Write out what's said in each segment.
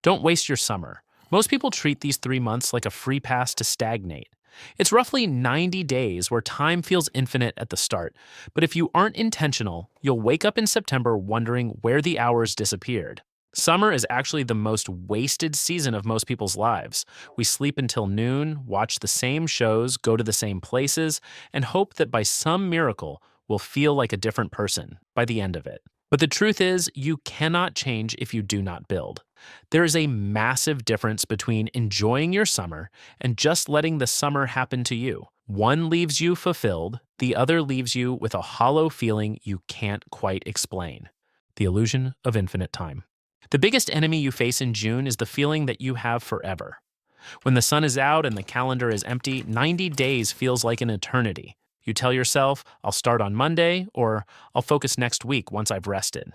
Don't waste your summer. Most people treat these 3 months like a free pass to stagnate. It's roughly 90 days where time feels infinite at the start, but if you aren't intentional, you'll wake up in September wondering where the hours disappeared. Summer is actually the most wasted season of most people's lives. We sleep until noon, watch the same shows, go to the same places, and hope that by some miracle, we'll feel like a different person by the end of it. But the truth is, you cannot change if you do not build. There is a massive difference between enjoying your summer and just letting the summer happen to you. One leaves you fulfilled, the other leaves you with a hollow feeling you can't quite explain. The illusion of infinite time. The biggest enemy you face in June is the feeling that you have forever. When the sun is out and the calendar is empty, 90 days feels like an eternity. You tell yourself, I'll start on Monday, or I'll focus next week once I've rested.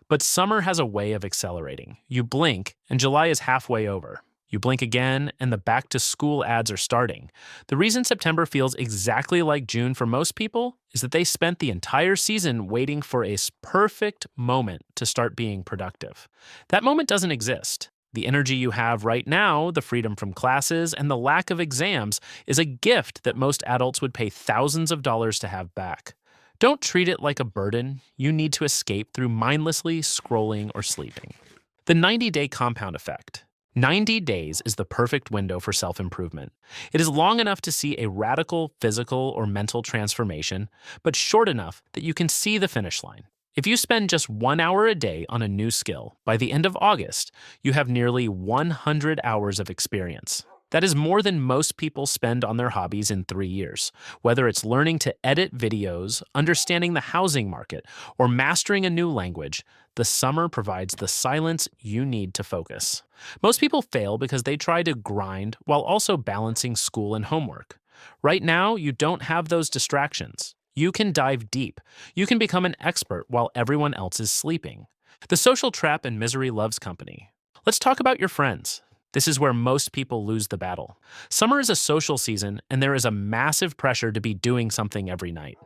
But summer has a way of accelerating. You blink, and July is halfway over. You blink again, and the back-to-school ads are starting. The reason September feels exactly like June for most people is that they spent the entire season waiting for a perfect moment to start being productive. That moment doesn't exist. The energy you have right now, the freedom from classes, and the lack of exams is a gift that most adults would pay thousands of dollars to have back. Don't treat it like a burden you need to escape through mindlessly scrolling or sleeping. The 90-day compound effect. 90 days is the perfect window for self-improvement. It is long enough to see a radical physical or mental transformation, but short enough that you can see the finish line. If you spend just 1 hour a day on a new skill, by the end of August, you have nearly 100 hours of experience. That is more than most people spend on their hobbies in 3 years. Whether it's learning to edit videos, understanding the housing market, or mastering a new language, the summer provides the silence you need to focus. Most people fail because they try to grind while also balancing school and homework. Right now, you don't have those distractions. You can dive deep. You can become an expert while everyone else is sleeping. The social trap and misery loves company. Let's talk about your friends. This is where most people lose the battle. Summer is a social season, and there is a massive pressure to be doing something every night.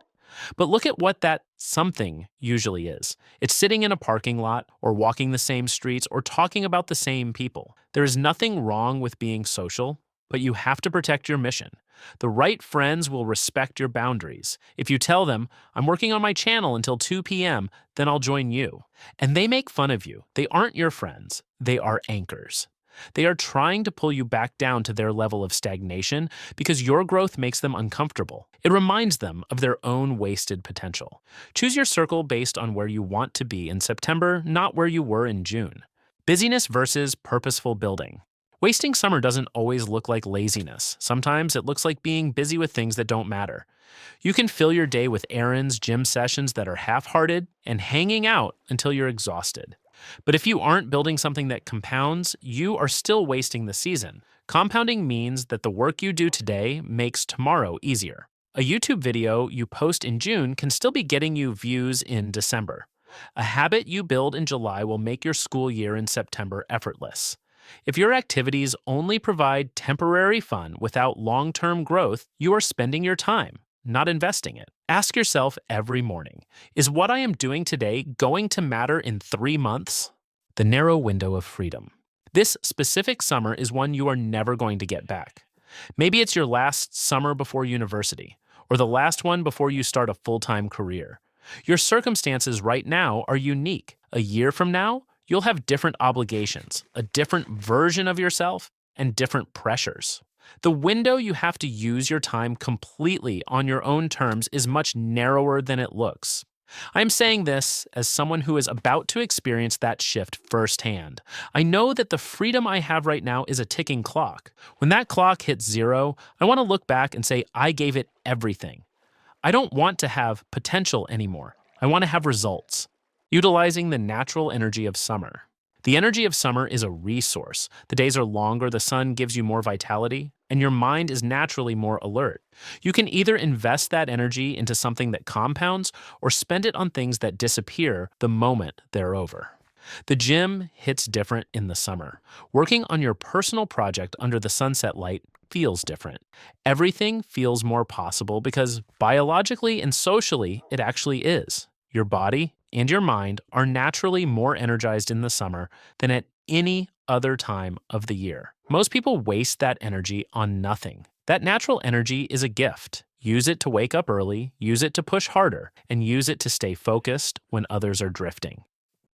But look at what that something usually is. It's sitting in a parking lot, or walking the same streets, or talking about the same people. There is nothing wrong with being social, but you have to protect your mission. The right friends will respect your boundaries. If you tell them, I'm working on my channel until 2 p.m., then I'll join you. And they make fun of you. They aren't your friends. They are anchors. They are trying to pull you back down to their level of stagnation because your growth makes them uncomfortable. It reminds them of their own wasted potential. Choose your circle based on where you want to be in September, not where you were in June. Busyness versus purposeful building. Wasting summer doesn't always look like laziness. Sometimes it looks like being busy with things that don't matter. You can fill your day with errands, gym sessions that are half-hearted, and hanging out until you're exhausted. But if you aren't building something that compounds, you are still wasting the season. Compounding means that the work you do today makes tomorrow easier. A YouTube video you post in June can still be getting you views in December. A habit you build in July will make your school year in September effortless. If your activities only provide temporary fun without long-term growth, you are spending your time, not investing it. Ask yourself every morning, is what I am doing today going to matter in 3 months? The narrow window of freedom. This specific summer is one you are never going to get back. Maybe it's your last summer before university, or the last one before you start a full-time career. Your circumstances right now are unique. A year from now, you'll have different obligations, a different version of yourself, and different pressures. The window you have to use your time completely on your own terms is much narrower than it looks. I am saying this as someone who is about to experience that shift firsthand. I know that the freedom I have right now is a ticking clock. When that clock hits 0, I want to look back and say I gave it everything. I don't want to have potential anymore. I want to have results. Utilizing the natural energy of summer. The energy of summer is a resource. The days are longer, the sun gives you more vitality, and your mind is naturally more alert. You can either invest that energy into something that compounds or spend it on things that disappear the moment they're over. The gym hits different in the summer. Working on your personal project under the sunset light feels different. Everything feels more possible because biologically and socially it actually is. Your body and your mind are naturally more energized in the summer than at any other time of the year. Most people waste that energy on nothing. That natural energy is a gift. Use it to wake up early, use it to push harder, and use it to stay focused when others are drifting.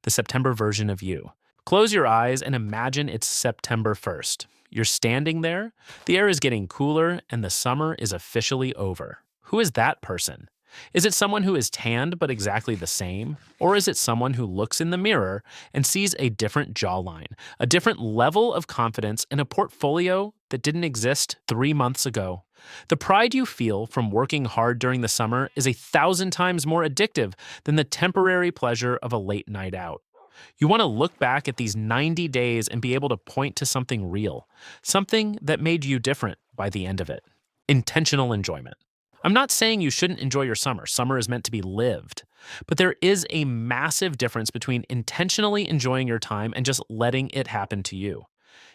The September version of you. Close your eyes and imagine it's September 1st. You're standing there, the air is getting cooler, and the summer is officially over. Who is that person? Is it someone who is tanned but exactly the same? Or is it someone who looks in the mirror and sees a different jawline, a different level of confidence, and a portfolio that didn't exist 3 months ago? The pride you feel from working hard during the summer is 1,000 times more addictive than the temporary pleasure of a late night out. You want to look back at these 90 days and be able to point to something real, something that made you different by the end of it. Intentional enjoyment. I'm not saying you shouldn't enjoy your summer. Summer is meant to be lived. But there is a massive difference between intentionally enjoying your time and just letting it happen to you.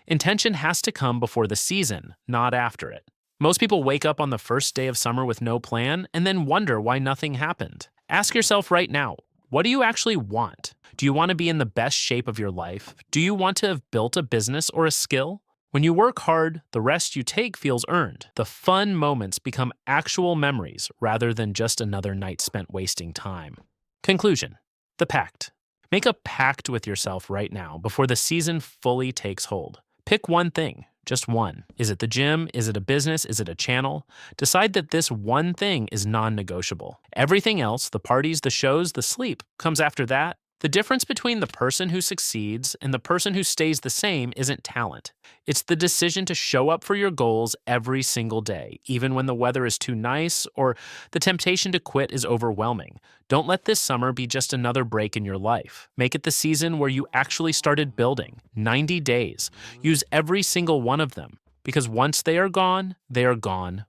Intention has to come before the season, not after it. Most people wake up on the first day of summer with no plan and then wonder why nothing happened. Ask yourself right now, what do you actually want? Do you want to be in the best shape of your life? Do you want to have built a business or a skill? When you work hard, the rest you take feels earned. The fun moments become actual memories rather than just another night spent wasting time. Conclusion. The Pact. Make a pact with yourself right now before the season fully takes hold. Pick one thing, just one. Is it the gym? Is it a business? Is it a channel? Decide that this one thing is non-negotiable. Everything else, the parties, the shows, the sleep, comes after that. The difference between the person who succeeds and the person who stays the same isn't talent. It's the decision to show up for your goals every single day, even when the weather is too nice or the temptation to quit is overwhelming. Don't let this summer be just another break in your life. Make it the season where you actually started building. 90 days. Use every single one of them, because once they are gone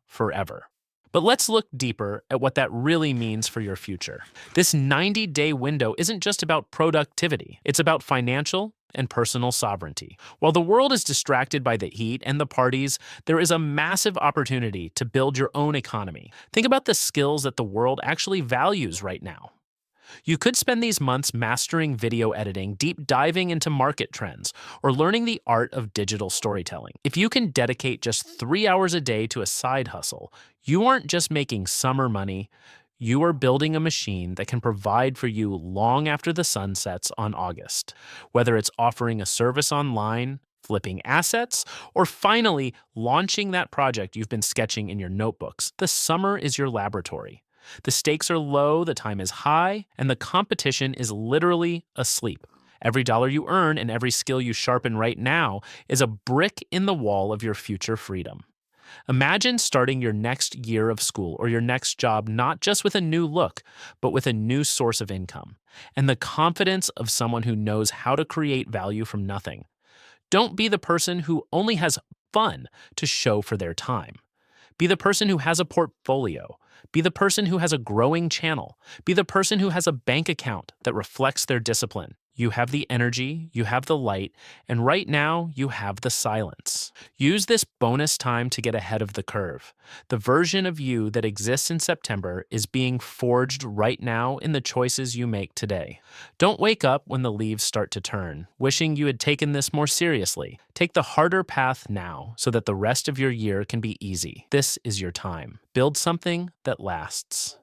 forever. But let's look deeper at what that really means for your future. This 90-day window isn't just about productivity. It's about financial and personal sovereignty. While the world is distracted by the heat and the parties, there is a massive opportunity to build your own economy. Think about the skills that the world actually values right now. You could spend these months mastering video editing, deep diving into market trends, or learning the art of digital storytelling. If you can dedicate just 3 hours a day to a side hustle, you aren't just making summer money, you are building a machine that can provide for you long after the sun sets on August. Whether it's offering a service online, flipping assets, or finally launching that project you've been sketching in your notebooks, the summer is your laboratory. The stakes are low, the time is high, and the competition is literally asleep. Every dollar you earn and every skill you sharpen right now is a brick in the wall of your future freedom. Imagine starting your next year of school or your next job not just with a new look, but with a new source of income and the confidence of someone who knows how to create value from nothing. Don't be the person who only has fun to show for their time. Be the person who has a portfolio. Be the person who has a growing channel. Be the person who has a bank account that reflects their discipline. You have the energy, you have the light, and right now you have the silence. Use this bonus time to get ahead of the curve. The version of you that exists in September is being forged right now in the choices you make today. Don't wake up when the leaves start to turn, wishing you had taken this more seriously. Take the harder path now so that the rest of your year can be easy. This is your time. Build something that lasts.